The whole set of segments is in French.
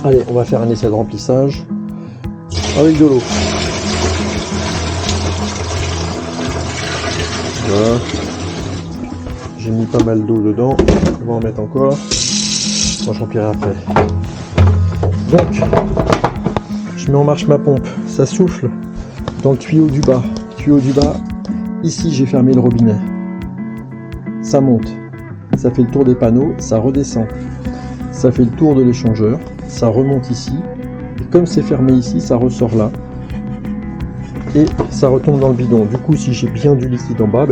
Allez, on va faire un essai de remplissage avec de l'eau. Voilà. J'ai mis pas mal d'eau dedans. On va en mettre encore. Moi, je remplirai après. Donc, je mets en marche ma pompe. Ça souffle dans le tuyau du bas. Tuyau du bas. Ici, j'ai fermé le robinet. Ça monte. Ça fait le tour des panneaux. Ça redescend. Ça fait le tour de l'échangeur. Ça remonte ici. Et comme c'est fermé ici, ça ressort là. Et ça retombe dans le bidon. Du coup, si j'ai bien du liquide en bas,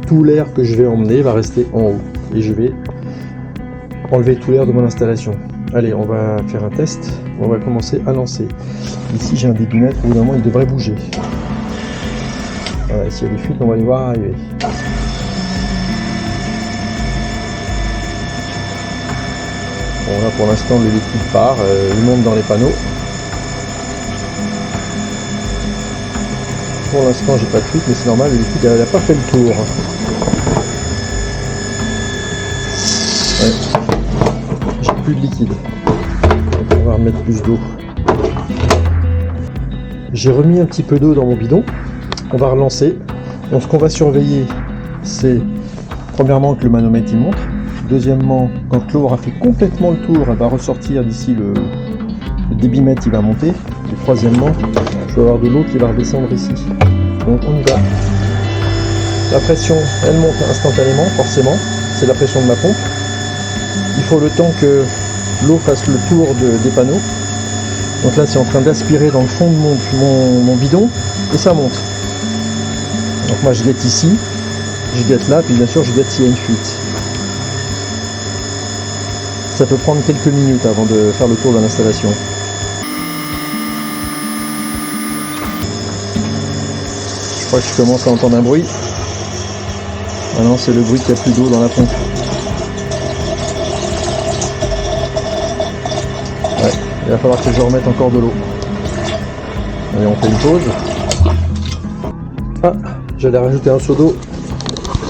tout l'air que je vais emmener va rester en haut. Et je vais enlever tout l'air de mon installation. Allez, on va faire un test. On va commencer à lancer. Ici, j'ai un débitmètre. Au bout d'un moment, il devrait bouger. Voilà, s'il y a des fuites, on va les voir arriver. Bon, là, pour l'instant, le liquide part. Il monte dans les panneaux. Pour l'instant, j'ai pas de fuite, mais c'est normal, le liquide n'a pas fait le tour. Ouais. J'ai plus de liquide. Donc on va remettre plus d'eau. J'ai remis un petit peu d'eau dans mon bidon. On va relancer. Donc ce qu'on va surveiller, c'est premièrement que le manomètre il monte. Deuxièmement, quand l'eau aura fait complètement le tour, elle va ressortir d'ici le débitmètre, il va monter. Et troisièmement, je vais avoir de l'eau qui va redescendre ici. Donc on y va. La pression, elle monte instantanément, forcément. C'est la pression de ma pompe. Il faut le temps que l'eau fasse le tour des panneaux. Donc là, c'est en train d'aspirer dans le fond de mon bidon. Et ça monte. Donc moi, je guette ici. Je guette là. Puis bien sûr, je guette s'il y a une fuite. Ça peut prendre quelques minutes avant de faire le tour de l'installation. Je crois que je commence à entendre un bruit. Ah non, c'est le bruit qu'il n'y a plus d'eau dans la pompe. Ouais, il va falloir que je remette encore de l'eau. Allez, on fait une pause. Ah, j'allais rajouter un seau d'eau.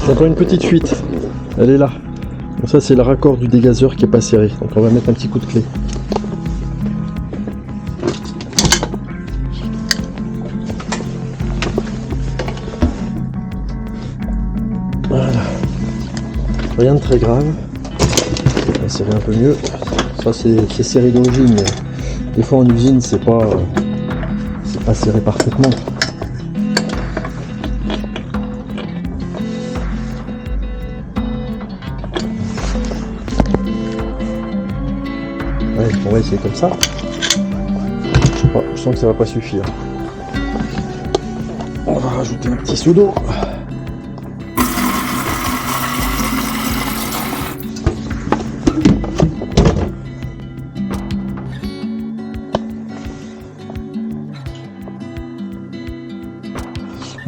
J'entends une petite fuite. Elle est là. Donc ça, c'est le raccord du dégazeur qui n'est pas serré. Donc on va mettre un petit coup de clé. Voilà. Rien de très grave. On va serrer un peu mieux. Ça c'est serré d'origine, mais des fois en usine c'est pas serré parfaitement. Ouais, on va essayer comme ça. Je sais pas, je sens que ça va pas suffire. On va rajouter un petit seau d'eau.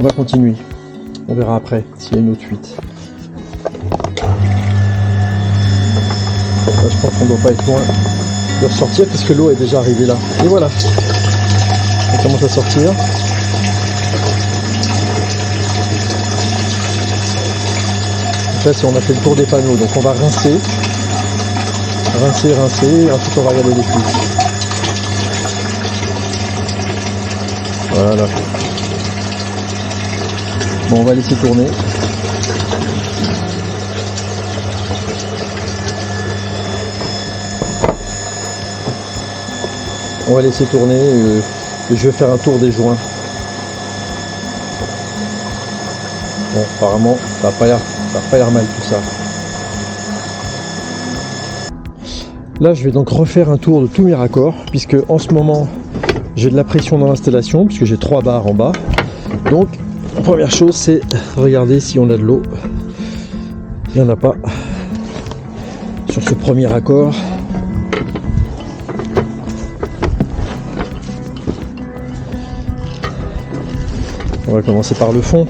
On va continuer. On verra après s'il y a une autre fuite. Là, je pense qu'on ne doit pas être loin de ressortir puisque l'eau est déjà arrivée là. Et voilà. On commence à sortir. Donc là, on a fait le tour des panneaux. Donc on va rincer. Rincer. Et ensuite on va regarder les fuites. Voilà. Bon, on va laisser tourner. On va laisser tourner et je vais faire un tour des joints. Bon, apparemment, ça n'a pas l'air mal tout ça. Là, je vais donc refaire un tour de tous mes raccords, puisque en ce moment, j'ai de la pression dans l'installation, puisque j'ai 3 barres en bas. Donc, la première chose, c'est regarder si on a de l'eau. Il n'y en a pas sur ce premier raccord. On va commencer par le fond.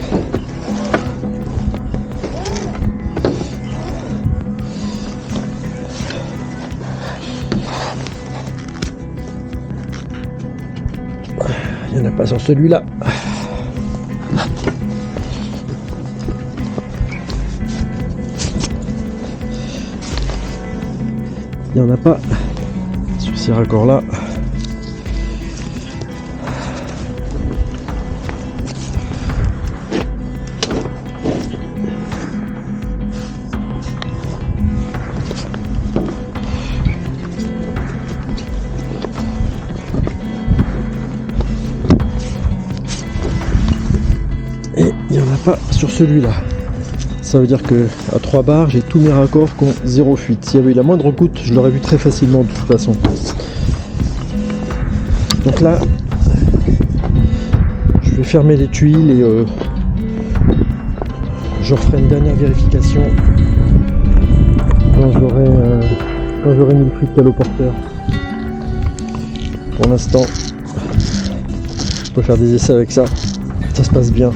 Il n'y en a pas sur celui-là. Il n'y en a pas sur petit raccord là. Et il n'y en a pas sur celui-là. Ça veut dire que à 3 barres, j'ai tous mes raccords qui ont 0 fuite. S'il y avait eu la moindre goutte, je l'aurais vu très facilement de toute façon. Donc là, je vais fermer les tuiles et je referai une dernière vérification quand j'aurai mis le fric à l'eau porteur. Pour l'instant, je peux faire des essais avec ça. Ça se passe bien.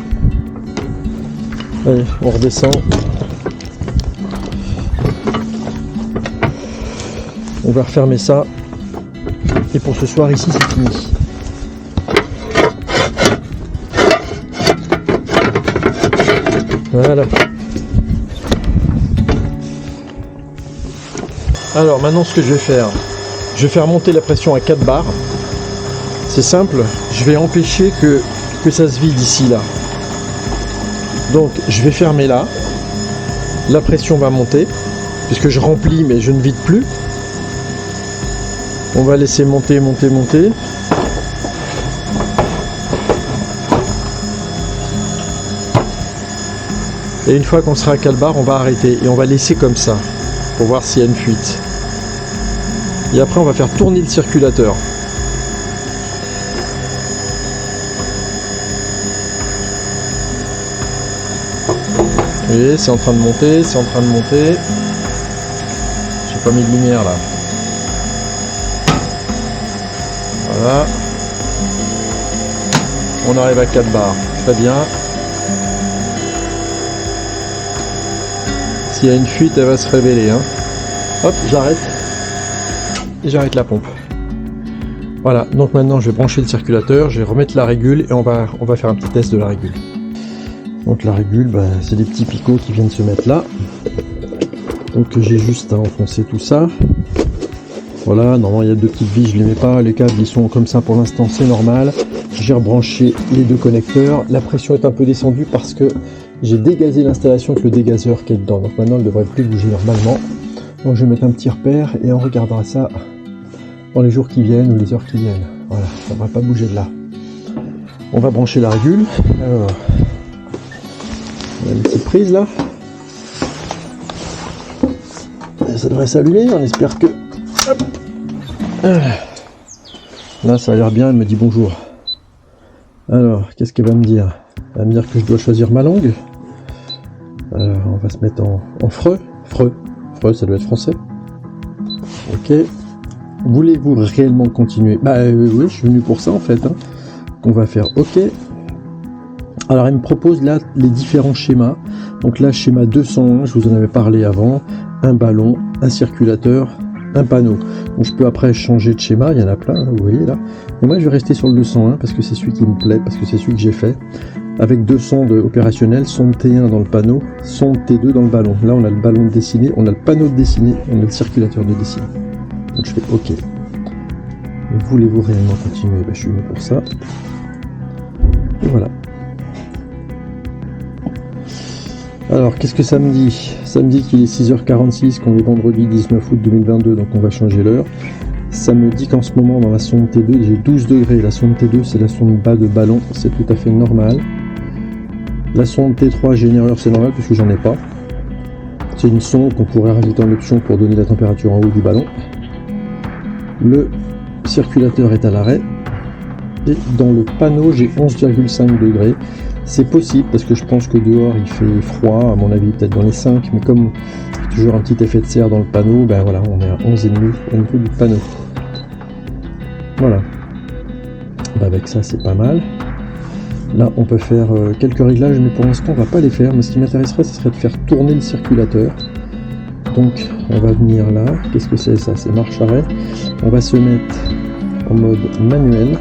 Allez, on redescend. On va refermer ça. Et pour ce soir ici, c'est fini. Voilà. Alors maintenant, ce que je vais faire monter la pression à 4 bars. C'est simple, je vais empêcher que ça se vide ici, là. Donc je vais fermer là, la pression va monter, puisque je remplis mais je ne vide plus. On va laisser monter, monter, monter. Et une fois qu'on sera à 4 bars, on va arrêter et on va laisser comme ça, pour voir s'il y a une fuite. Et après on va faire tourner le circulateur. Vous voyez, c'est en train de monter, c'est en train de monter. J'ai pas mis de lumière là. Voilà. On arrive à 4 bars. Très bien. S'il y a une fuite, elle va se révéler. Hein. Hop, j'arrête. Et j'arrête la pompe. Voilà, donc maintenant je vais brancher le circulateur, je vais remettre la régule et on va faire un petit test de la régule. Donc la régule, c'est des petits picots qui viennent se mettre là. Donc j'ai juste à enfoncer tout ça. Voilà, normalement il y a 2 petites vis, je ne les mets pas. Les câbles ils sont comme ça pour l'instant, c'est normal. J'ai rebranché les 2 connecteurs. La pression est un peu descendue parce que j'ai dégazé l'installation avec le dégazeur qui est dedans. Donc maintenant elle ne devrait plus bouger normalement. Donc je vais mettre un petit repère et on regardera ça dans les jours qui viennent ou les heures qui viennent. Voilà, ça ne devrait pas bouger de là. On va brancher la régule. Alors, on a une petite prise là. Et ça devrait s'allumer, on espère que... Hop. Là ça a l'air bien, elle me dit bonjour. Alors, qu'est-ce qu'elle va me dire? Elle va me dire que je dois choisir ma langue. On va se mettre en freux. Freux, ça doit être français. Ok. Voulez-vous réellement continuer? Oui, je suis venu pour ça en fait. Hein. On va faire OK. Alors elle me propose là les différents schémas. Donc là, schéma 201, je vous en avais parlé avant. Un ballon, un circulateur, un panneau. Donc je peux après changer de schéma, il y en a plein, hein, vous voyez là. Et moi je vais rester sur le 201 parce que c'est celui qui me plaît, parce que c'est celui que j'ai fait. Avec 2 sondes opérationnelles, sonde T1 dans le panneau, sonde T2 dans le ballon. Là on a le ballon de dessiné, on a le panneau de dessiné, on a le circulateur de dessiné. Donc je fais OK. Voulez-vous réellement continuer? Je suis venu pour ça. Et voilà. Alors qu'est-ce que ça me dit? Ça me dit qu'il est 6h46, qu'on est vendredi 19 août 2022, donc on va changer l'heure. Ça me dit qu'en ce moment dans la sonde T2 j'ai 12 degrés. La sonde T2 c'est la sonde bas de ballon, c'est tout à fait normal. La sonde T3 j'ai une erreur, c'est normal puisque j'en ai pas. C'est une sonde qu'on pourrait rajouter en option pour donner la température en haut du ballon. Le circulateur est à l'arrêt. Et dans le panneau j'ai 11,5 degrés. C'est possible parce que je pense que dehors il fait froid, à mon avis peut-être dans les 5, mais comme il y a toujours un petit effet de serre dans le panneau, voilà, on est à 11,5 au niveau du panneau. Voilà. Avec ça c'est pas mal. Là on peut faire quelques réglages, mais pour l'instant on va pas les faire. Mais ce qui m'intéresserait, ce serait de faire tourner le circulateur. Donc on va venir là. Qu'est-ce que c'est ça? C'est marche arrêt. On va se mettre en mode manuel.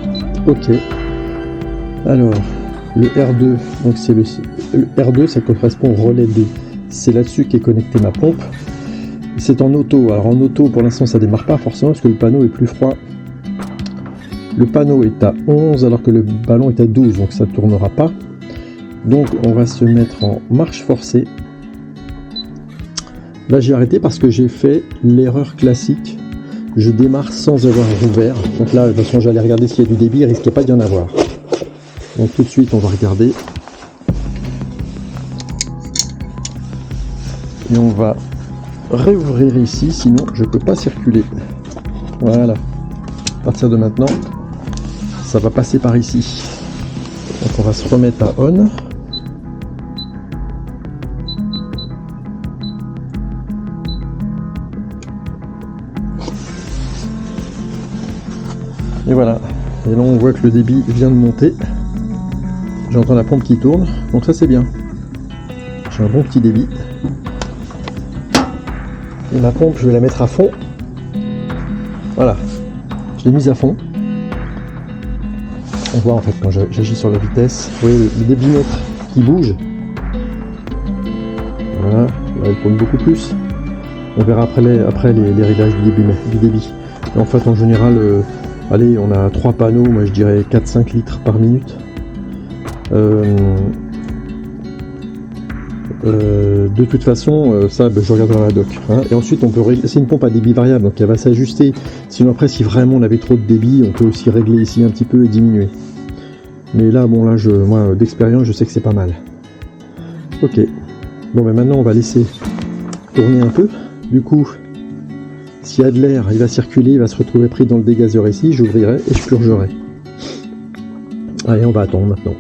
OK. Alors le R2, donc c'est le R2, ça correspond au relais 2. C'est là-dessus qu'est connectée ma pompe. C'est en auto. Alors en auto, pour l'instant, ça démarre pas forcément parce que le panneau est plus froid. Le panneau est à 11 alors que le ballon est à 12, donc ça tournera pas. Donc on va se mettre en marche forcée. Là j'ai arrêté parce que j'ai fait l'erreur classique. Je démarre sans avoir rouvert. Donc là de toute façon j'allais regarder s'il y a du débit, il risquait pas d'y en avoir. Donc tout de suite on va regarder. Et on va réouvrir ici, sinon je peux pas circuler. Voilà. À partir de maintenant, ça va passer par ici. Donc on va se remettre à on. Et voilà. Et là on voit que le débit vient de monter. J'entends la pompe qui tourne. Donc ça c'est bien. J'ai un bon petit débit. Et ma pompe je vais la mettre à fond. Voilà. Je l'ai mise à fond. On voit en fait quand j'agis sur la vitesse, vous voyez le débitmètre qui bouge. Voilà, là elle tourne beaucoup plus. On verra après les réglages du débit. Et en fait en général, allez, on a 3 panneaux, moi je dirais 4-5 litres par minute. De toute façon, ça je regarde dans la doc. Hein. Et ensuite on peut régler, c'est une pompe à débit variable, donc elle va s'ajuster. Sinon après si vraiment on avait trop de débit, on peut aussi régler ici un petit peu et diminuer. Mais là, bon là, moi d'expérience, je sais que c'est pas mal. Ok. Bon ben maintenant on va laisser tourner un peu. Du coup, s'il y a de l'air, il va circuler, il va se retrouver pris dans le dégazeur ici, j'ouvrirai et je purgerai. Allez, on va attendre maintenant.